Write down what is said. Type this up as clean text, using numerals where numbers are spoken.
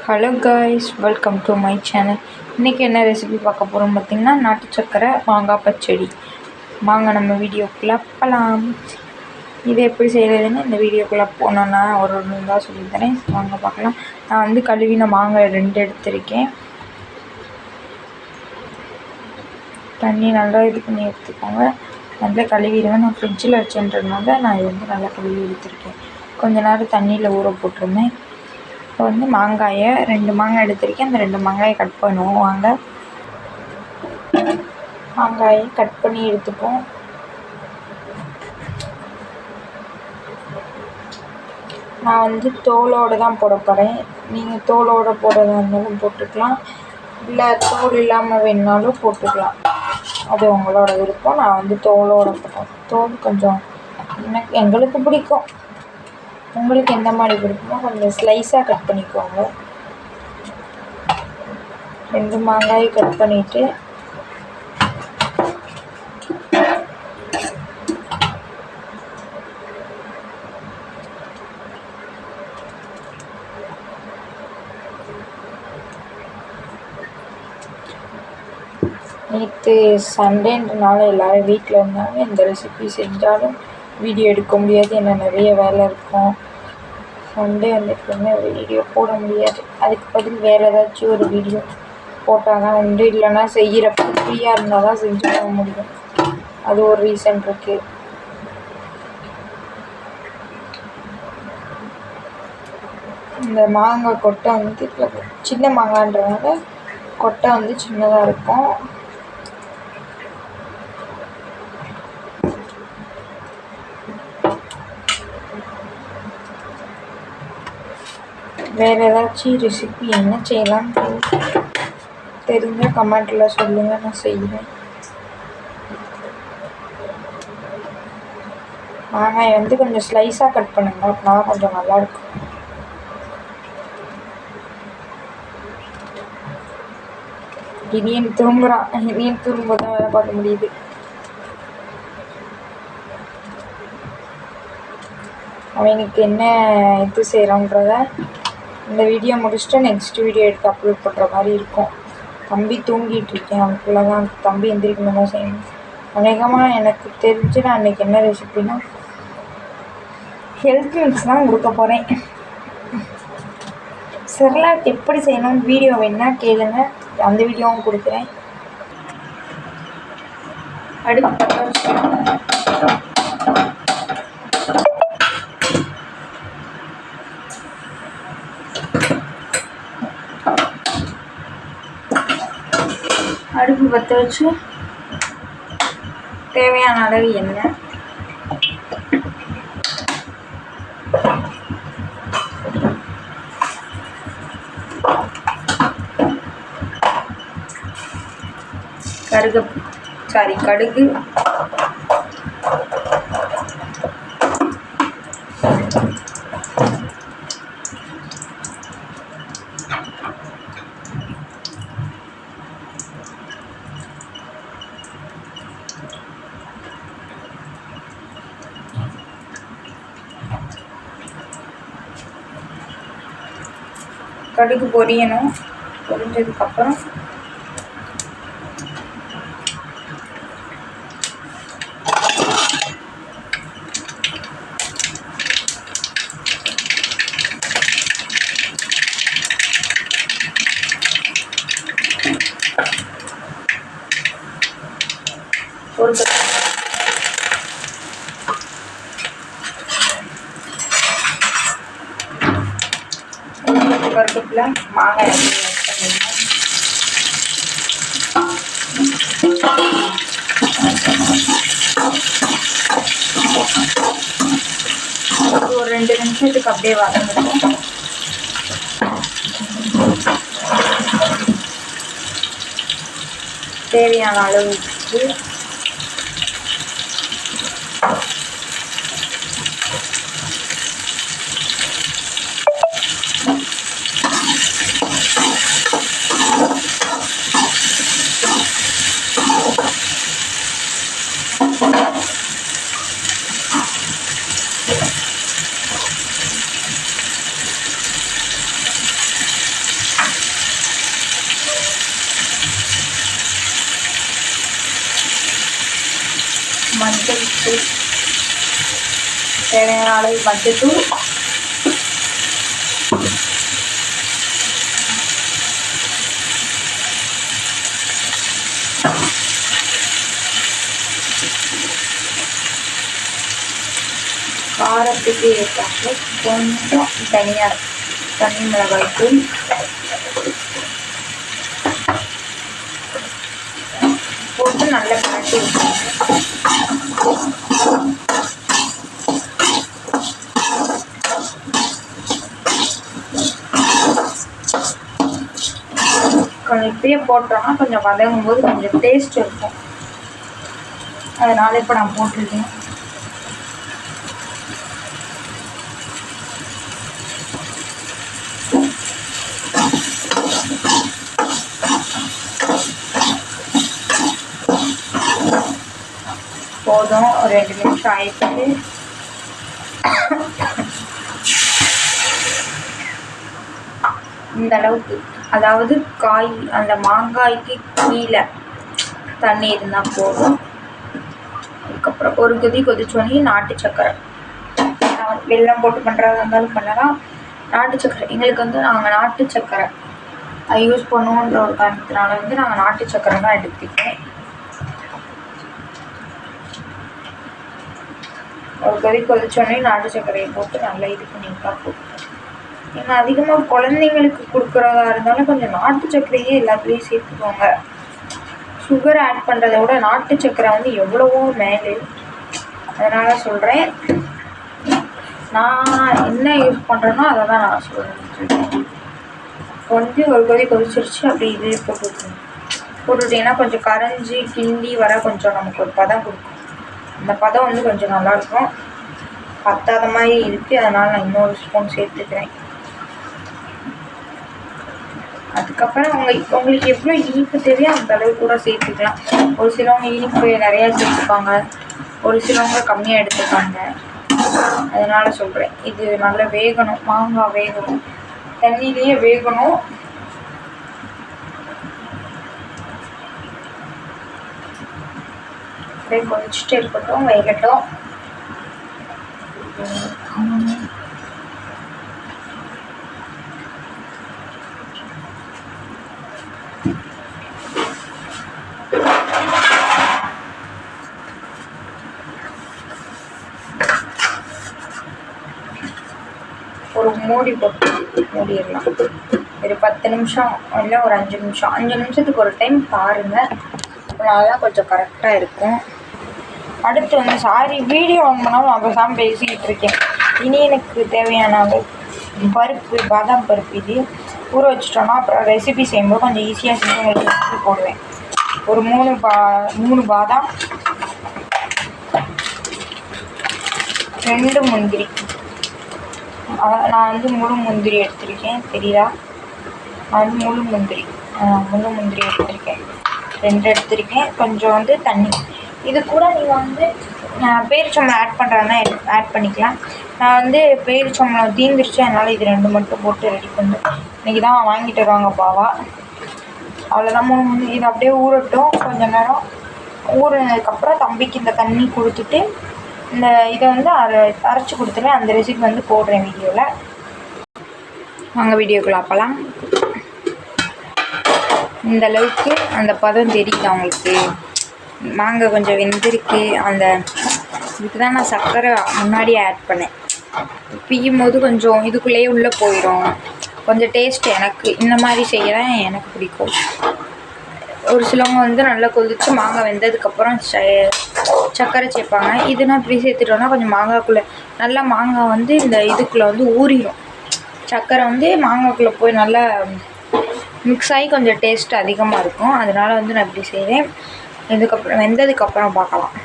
Hello guys, welcome to my channel. இன்றைக்கி என்ன recipe பார்க்க போகிறோம் பார்த்திங்கன்னா, நாட்டு சக்கரை மாங்காய் பச்சடி. வாங்க நம்ம வீடியோக்குள்ளே போகலாம். இது எப்படி செய்கிறதுன்னு இந்த வீடியோக்குள்ளே போனோன்னா ஒரு தான் சொல்லித்தரேன். வாங்க பார்க்கலாம். நான் கழுவின மாங்காய் 2 எடுத்திருக்கேன். தண்ணி நல்லா இது பண்ணி எடுத்துக்கோங்க. நல்லா கழுவிடுவேன். நான் ஃப்ரிட்ஜில் வச்சுன்றதுனால நான் இது நல்லா கழுவி எடுத்திருக்கேன். கொஞ்ச நேரம் தண்ணியில் ஊற போட்டிருந்தேன். இப்போ மாங்காயை 2 மாங்காய் எடுத்திருக்கேன். அந்த 2 மாங்காயை கட் பண்ணுவோம். வாங்க, மாங்காயை கட் பண்ணி எடுத்துப்போம். நான் தோலோடு தான் போட போகிறேன். நீங்கள் தோலோடு போடுறதா இருந்தாலும் போட்டுக்கலாம், இல்லை தோல் இல்லாமல் வேணுனாலும் போட்டுக்கலாம். அது உங்களோட விருப்பம். நான் தோலோடு போட்டேன். தோல் கொஞ்சம் எங்களுக்கு பிடிக்கும். உங்களுக்கு எந்த மாதிரி பிடிக்குமோ கொஞ்சம் ஸ்லைஸாக கட் பண்ணிக்கோங்க. 2 மாங்காய் கட் பண்ணிவிட்டு நேற்று சண்டேன்றனால எல்லோரும் வீட்டில் இருந்தாங்க. இந்த ரெசிபி செஞ்சாலும் வீடியோ எடுக்க முடியாது, ஏன்னா நிறைய வேலை இருக்கும். சண்டே எப்பவுமே வீடியோ போட முடியாது. அதுக்கு பதில் வேறு ஏதாச்சும் ஒரு வீடியோ போட்டால் தான் உண்டு. இல்லைன்னா செய்கிறப்ப ஃப்ரீயாக இருந்தால் தான் செஞ்சு போக முடியும். அது ஒரு ரீசன் இருக்குது. இந்த மாங்காய் கொட்டை சின்ன மாங்காய்ன்றதுனால கொட்டை சின்னதாக இருக்கும். வேறு ஏதாச்சும் ரெசிபி என்ன செய்யலாம்னு தெரிஞ்சால் கமெண்ட்டில் சொல்லுங்கள், நான் செய்வேன். மாங்காய் கொஞ்சம் ஸ்லைஸாக கட் பண்ணுங்க, அப்படின்னா கொஞ்சம் நல்லாயிருக்கும். இனியன் தூங்குறான். இனியன் தூங்கும்போது தான் வேலை பார்க்க முடியுது. அவனுக்கு என்ன இது செய்கிறோன்றத இந்த வீடியோ முடிச்சுட்டு நெக்ஸ்ட் வீடியோ எடுத்து அப்லோட் பண்ணுற மாதிரி இருக்கும். தம்பி தூங்கிட்டு இருக்கேன். அவனுக்குள்ளே தான் தம்பி எந்திரிக்கணும் தான் செய்யணும். அநேகமாக எனக்கு தெரிஞ்சு நான் இன்றைக்கி என்ன ரெசிபின்னா ஹெல்த் மிக்ஸ் தான் கொடுக்க போகிறேன். செர்லாக் எப்படி செய்யணும்னு வீடியோ வேணுன்னா கேளுங்க, அந்த வீடியோவும் கொடுக்குறேன். அடுப்பு பற்ற வச்சு தேவையான அளவு எண்ணெய், கடுகு, கடுகு பொரியணும். பொரிஞ்சதுக்கப்புறம் ஒரு கருவேப்பிலை, மாங்காய் ஒரு 2 நிமிஷத்துக்கு அப்படியே வதங்கணும். தேவையான அளவு உப்பு, மஞ்சள் தூள், தேவையான அளவு மஞ்சள் தூள், காரத்துக்கு ஏற்றாப்புல கொஞ்சம் தனி மிளகாய் தூள், போட்டு நல்லா கலட்டி கொஞ்சம் இப்படியே போட்டோம்னா கொஞ்சம் வதங்கும் போது கொஞ்சம் டேஸ்ட் இருக்கும். அதனால இப்போ நான் போட்டிருக்கேன். போதும், ஒரு 2 நிமிஷம் ஆயிடுச்சு. இந்த அளவுக்கு, அதாவது காய் அந்த மாங்காய்க்கு கீழே தண்ணி இருந்தால் போதும். அதுக்கப்புறம் ஒரு கொதிச்சோடனே நாட்டு சக்கரை, வெல்லம் போட்டு பண்ணுறதா இருந்தாலும் பண்ணலாம். நாட்டு சக்கரை எங்களுக்கு வந்து நாங்கள் நாட்டு சக்கரை யூஸ் பண்ணுவோன்ற ஒரு காரணத்தினால வந்து நாங்கள் நாட்டு சக்கரை தான் எடுத்துக்கிட்டேன். ஒரு கொதிச்சோடனே நாட்டு சர்க்கரையை போட்டு நல்லா இது பண்ணிட்டா போதும். ஏன்னா அதிகமாக குழந்தைங்களுக்கு கொடுக்குறதா இருந்தாலும் கொஞ்சம் நாட்டு சர்க்கரையே எல்லாத்துலேயும் சேர்த்துக்கோங்க. சுகர் ஆட் பண்ணுறத விட நாட்டு சர்க்கரை வந்து எவ்வளவோ மேலே. அதனால் சொல்கிறேன், நான் என்ன யூஸ் பண்ணுறேனோ அதை தான் நான் சொல்கிறேன். கொஞ்சம் ஒரு கொதிச்சிருச்சு, அப்படி இது போட்டுட்டீங்கன்னா கொஞ்சம் கரைஞ்சி கிண்டி வர கொஞ்சம் நமக்கு ஒரு பதம் கொடுக்கும். அந்த பதம் வந்து கொஞ்சம் நல்லாயிருக்கும். பத்தாத மாதிரி இருக்குது, அதனால் நான் இன்னொரு ஸ்பூன் சேர்த்துக்கிறேன். அதுக்கப்புறம் உங்களுக்கு எவ்வளோ இனிப்பு தேவையோ அந்த அளவு கூட சேர்த்துக்கலாம். ஒரு சிலவங்க இனிப்பு நிறையா சேர்த்துப்பாங்க, ஒரு சிலவங்க கம்மியாக எடுத்துப்பாங்க. அதனால் சொல்கிறேன், இது நல்லா வேகணும், மாங்காய் வேகணும், தண்ணியிலேயே வேகணும். அப்படியே கொதிச்சுட்டு இருக்கட்டும், வேகட்டும். ஒரு மூடி போட்டு மூடிடலாம். ஒரு 10 நிமிஷம் இல்லை ஒரு 5 நிமிஷம், 5 நிமிஷத்துக்கு ஒரு டைம் பாருங்கள். அதனால கொஞ்சம் கரெக்டாக இருக்கும். அடுத்து வந்து வீடியோ ஆன் பண்ணாமல் நான் பேசாமல் பேசிக்கிட்டு இருக்கேன். இனி எனக்கு தேவையான பருப்பு, பாதாம் பருப்பு இது ஊற வச்சிட்டோன்னா அப்புறம் ரெசிபி செய்யும்போது கொஞ்சம் ஈஸியாக செஞ்சு உங்களுக்கு ரெசிபி போடுவேன். ஒரு 3 பாதாம், 2 முந்திரி. நான் வந்து முழு முந்திரி எடுத்திருக்கேன், தெரியுதா? நான் வந்து முழு முந்திரி எடுத்திருக்கேன், 2 எடுத்திருக்கேன். கொஞ்சம் வந்து தண்ணி. இது கூட நீங்கள் வந்து பேரிச்சம்பழம் ஆட் பண்ணுறதுனா ஆட் பண்ணிக்கலாம். நான் வந்து பேரிச்சம்பழம் தீந்துருச்சு, அதனால் இது 2 மட்டும் போட்டு ரெடி பண்ணுறேன். இன்றைக்கி தான் வாங்கிட்டு வருவாங்க பாவா. அவ்வளோதான். 3 இது அப்படியே ஊறட்டும். கொஞ்சம் நேரம் ஊறினதுக்கப்புறம் தம்பிக்கு இந்த தண்ணி கொடுத்துட்டு இந்த இதை வந்து அரைச்சி கொடுத்துருவேன். அந்த ரெசிபி வந்து போடுறேன் வீடியோவில். வாங்க வீடியோக்குள்ள அப்போலாம். இந்த அளவுக்கு அந்த பதம் தெரியுது அவங்களுக்கு. மாங்காய் கொஞ்சம் வெந்திருக்கு. அந்த இதுக்கு தான் நான் சர்க்கரை முன்னாடியே ஆட் பண்ணேன். பியும் போது கொஞ்சம் இதுக்குள்ளேயே உள்ளே போயிடும். கொஞ்சம் டேஸ்ட் எனக்கு இந்த மாதிரி செய்ய தான் எனக்கு பிடிக்கும். ஒரு சிலவங்க வந்து நல்லா கொதித்து மாங்காய் வெந்ததுக்கப்புறம் சர்க்கரை சேர்ப்பாங்க. இதுனா இப்படி சேர்த்துட்டோன்னா கொஞ்சம் மாங்காய்க்குள்ளே நல்லா மாங்காய் வந்து இந்த இதுக்குள்ளே வந்து ஊறிடும். சர்க்கரை வந்து மாங்காய்க்குள்ளே போய் நல்லா மிக்ஸ் ஆகி கொஞ்சம் டேஸ்ட் அதிகமாக இருக்கும். அதனால் வந்து நான் இப்படி செய்கிறேன். இதுக்கப்புறம் வெந்ததுக்கப்புறம் பார்க்கலாம்.